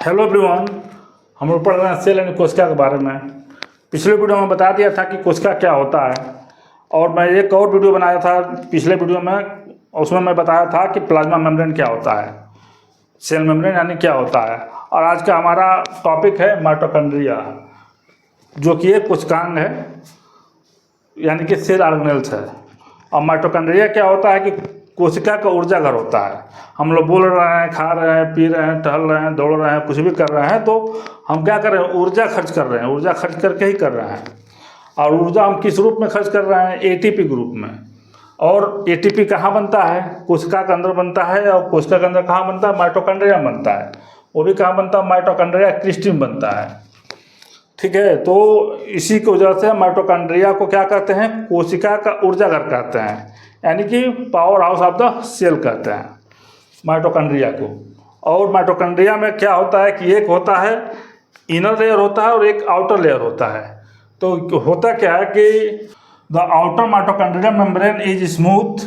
Hello everyone, हम लोग पढ़ रहे हैं सेल एंड कोशिका के बारे में। पिछले वीडियो में बता दिया था कि कोशिका क्या होता है, और मैं एक और वीडियो बनाया था पिछले वीडियो में, उसमें मैं बताया था कि प्लाज्मा मेम्ब्रेन क्या होता है, सेल मेम्ब्रेन यानी क्या होता है। और आज का हमारा टॉपिक है माइटोकॉन्ड्रिया, जो कि एक कोशिकांग है, यानी कि सेल ऑर्गेनेल्स है। और माइटोकॉन्ड्रिया क्या होता है कि कोशिका का ऊर्जा घर होता है। हम लोग बोल रहे हैं, खा रहे हैं, पी रहे हैं, टहल रहे हैं, दौड़ रहे हैं, कुछ भी कर रहे हैं, तो हम क्या कर रहे हैं, ऊर्जा खर्च कर रहे हैं, ऊर्जा खर्च करके ही कर रहे हैं। और ऊर्जा हम किस रूप में खर्च कर रहे हैं? एटीपी के रूप में। और एटीपी कहाँ बनता है? कोशिका के अंदर बनता है। और कोशिका के अंदर कहाँ बनता है? माइटोकॉन्ड्रिया में बनता है। वो भी कहाँ बनता है? माइटोकॉन्ड्रिया क्रिस्टी में बनता है। ठीक है, तो इसी की वजह से माइटोकॉन्ड्रिया को क्या कहते हैं? कोशिका का ऊर्जा घर कहते हैं, यानी कि power house of the cell कहते हैं माइटोकॉन्ड्रिया को। और माइटोकॉन्ड्रिया में क्या होता है कि एक होता है इनर लेयर होता है और एक आउटर लेयर होता है। तो होता क्या है कि the outer mitochondria membrane is smooth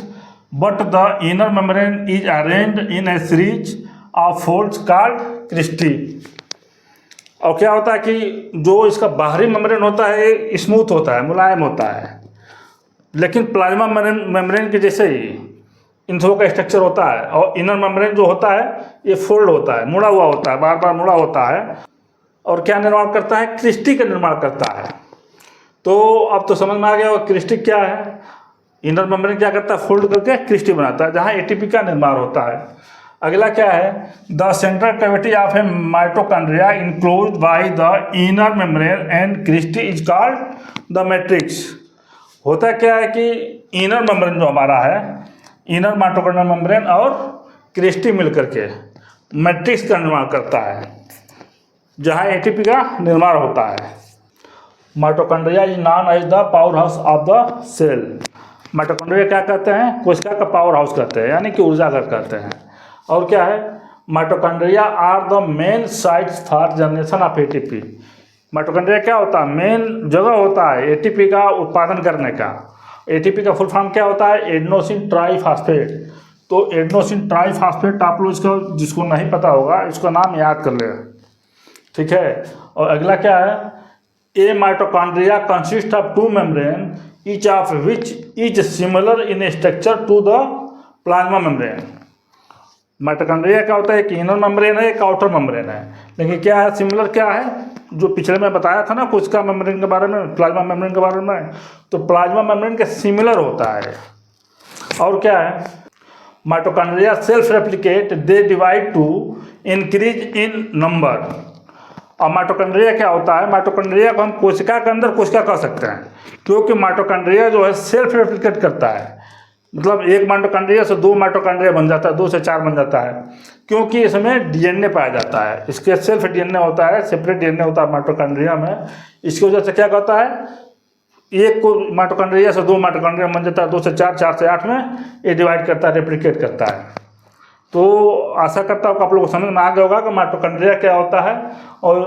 but the inner membrane is arranged in a series of folds called cristae. और क्या होता है कि जो इसका बाहरी मेम्ब्रेन होता है स्मूथ होता है, मुलायम होता है, लेकिन प्लाज्मा मेम्ब्रेन के जैसे ही इन सबों का स्ट्रक्चर होता है। और इनर मेम्ब्रेन जो होता है ये फोल्ड होता है, मुड़ा हुआ होता है, बार बार मुड़ा होता है। और क्या निर्माण करता है? क्रिस्टी का निर्माण करता है। तो अब तो समझ में आ गया वो क्रिस्टी क्या है। इनर मेम्ब्रेन क्या करता है? फोल्ड करके क्रिस्टी बनाता है, जहाँ एटीपी का निर्माण होता है। अगला क्या है? The central cavity of a mitochondria enclosed by the inner membrane and cristae is called the matrix. होता क्या है कि इनर मेम्ब्रेन जो हमारा है, इनर माइटोकॉन्ड्रियल मेम्ब्रेन और क्रिस्टी मिलकर के मैट्रिक्स का निर्माण करता है, जहाँ एटीपी का निर्माण होता है। Mitochondria is known as the power house of the cell. Mitochondria क्या कहते हैं? कोशिका का पावर हाउस कहते हैं, यानी कि ऊर्जा घर कहते हैं। और क्या है? Mitochondria are the main sites for generation of ATP. Mitochondria क्या होता है? मेन जगह होता है एटीपी का उत्पादन करने का। एटीपी का फुल फॉर्म क्या होता है? Adenosine triphosphate. तो एडेनोसिन ट्राईफॉस्फेट आप लोग इसका, जिसको नहीं पता होगा, इसका नाम याद कर लेगा। ठीक है। और अगला क्या है? A mitochondria consist of two membrane each of which is similar in structure to the plasma membrane. Mitochondria क्या होता है? एक इनर मेम्ब्रेन है, एक आउटर मेम्ब्रेन है, लेकिन क्या है? सिमिलर क्या है? जो पिछले में बताया था ना कोशिका मेम्ब्रेन के बारे में, प्लाज्मा मेम्ब्रेन के बारे में, तो प्लाज्मा मेम्ब्रेन के सिमिलर होता है। और क्या है? Mitochondria self replicate, they divide two increase in number. और माइटोकॉन्ड्रिया क्या होता है? माइटोकॉन्ड्रिया को हम कोशिका के अंदर कोशिका कह सकते हैं, क्योंकि माइटोकॉन्ड्रिया जो है सेल्फ रेप्लिकेट करता है। मतलब एक माइटोकॉन्ड्रिया से दो माइटोकॉन्ड्रिया बन जाता है, 2 से 4 बन जाता है, क्योंकि इसमें डीएनए पाया जाता है। इसके सेल्फ डीएनए होता है, सेपरेट डीएनए होता है माइटोकॉन्ड्रिया में। इसकी वजह से क्या कहता है? एक को माइटोकॉन्ड्रिया से 2 माइटोकॉन्ड्रिया बन जाता है, 2 से 4, 4 से 8 में ये डिवाइड करता है, रेप्लिकेट करता है। तो आशा करता हूँ कि आप लोगों को समझ में आ गया होगा कि माइटोकॉन्ड्रिया क्या होता है, और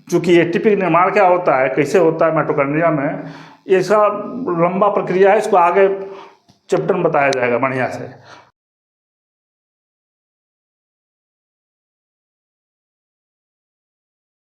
चूँकि एटीपी का निर्माण क्या होता है, कैसे होता है माइटोकॉन्ड्रिया में, ये सब लंबा प्रक्रिया है। इसको आगे चैप्टर में बताया जाएगा बढ़िया से।